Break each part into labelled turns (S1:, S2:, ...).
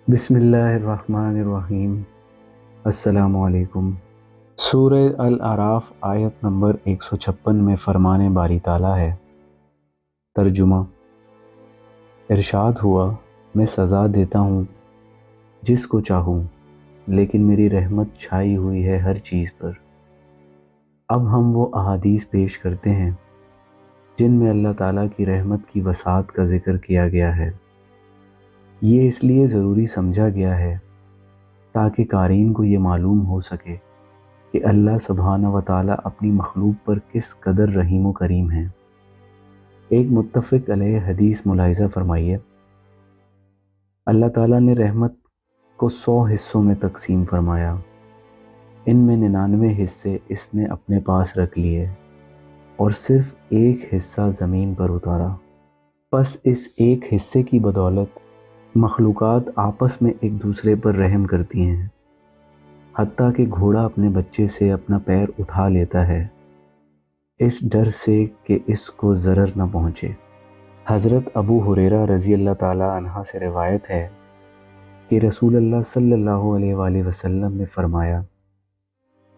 S1: बिस्मिल्लाहिर्रहमानिर्रहीम। अस्सलामु अलैकुम। सूरह अल-अराफ आयत नंबर 156 में फरमाने बारी ताला है। तर्जुमा। इरशाद हुआ, मैं सज़ा देता हूँ जिसको चाहूँ, लेकिन मेरी रहमत छाई हुई है हर चीज़ पर। अब हम वो अहादीस पेश करते हैं जिनमें अल्लाह ताला की रहमत की वसाअत का ज़िक्र किया गया है। ये इसलिए ज़रूरी समझा गया है ताकि क़ारीन को ये मालूम हो सके कि अल्लाह सुब्हानहू व तआला अपनी मखलूक पर किस कदर रहीम व करीम है। एक मुत्तफ़िक़ अलैह हदीस मुलाहिज़ा फरमाइए। अल्लाह ताला ने रहमत को 100 हिस्सों में तकसीम फरमाया। इनमें 99 हिस्से इसने अपने पास रख लिए और सिर्फ एक हिस्सा ज़मीन पर उतारा। बस इस एक हिस्से की बदौलत मखलूक़ात आपस में एक दूसरे पर रहम करती हैं, हत्ता कि घोड़ा अपने बच्चे से अपना पैर उठा लेता है इस डर से कि इसको ज़रर न पहुँचे। हज़रत अबू हुरैरा रज़ी अल्लाह ताला अन्हा से रिवायत है कि रसूलुल्लाह सल्लल्लाहु अलैहि वसल्लम ने फरमाया,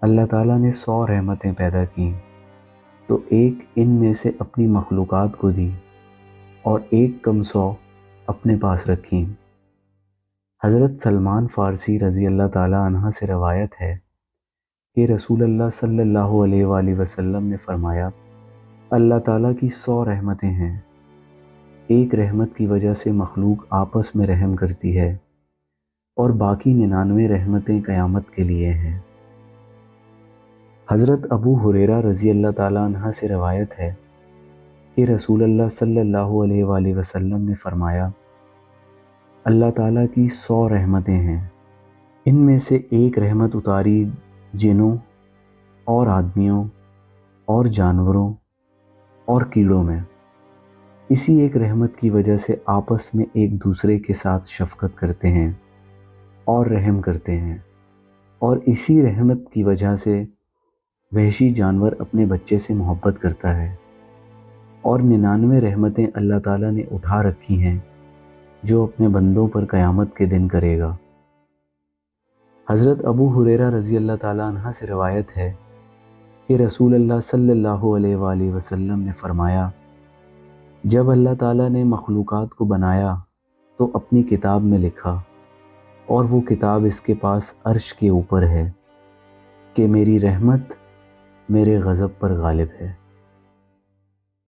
S1: अल्लाह ताला ने 100 रहमतें पैदा की तो एक इनमें से अपनी मखलूक़ात को दी और एक कम 100 अपने पास रखी। हज़रत सलमान फ़ारसी रज़ी अल्लाह ताला अन्हा से रिवायत है कि रसूलुल्लाह सल्लल्लाहु अलैहि वसल्लम ने फरमाया, अल्लाह ताला की 100 रहमतें हैं। एक रहमत की वजह से मखलूक आपस में रहम करती है और बाकी 99 रहमतें क़यामत के लिए हैं। हज़रत अबू हुरैरा रज़ी अल्लाह ताला अन्हा से रिवायत है कि रसूलुल्लाह सल्लल्लाहु अलैहि वसल्लम ने फरमाया, अल्लाह ताला की 100 रहमतें हैं। इनमें से एक रहमत उतारी जिन्नों और आदमियों और जानवरों और कीड़ों में। इसी एक रहमत की वजह से आपस में एक दूसरे के साथ शफ़क़त करते हैं और रहम करते हैं, और इसी रहमत की वजह से वहशी जानवर अपने बच्चे से मोहब्बत करता है। और 99 रहमतें अल्लाह ताला ने उठा रखी हैं जो अपने बंदों पर क़यामत के दिन करेगा। हज़रत अबू हुरैरा रज़ी अल्लाह ताला अन्हा से रिवायत है कि रसूलुल्लाह सल्लल्लाहु अलैहि वसल्लम ने फरमाया, जब अल्लाह ताला ने मखलूक़ात को बनाया तो अपनी किताब में लिखा, और वो किताब इसके पास अर्श के ऊपर है, कि मेरी रहमत मेरे ग़ज़ब पर गालिब है।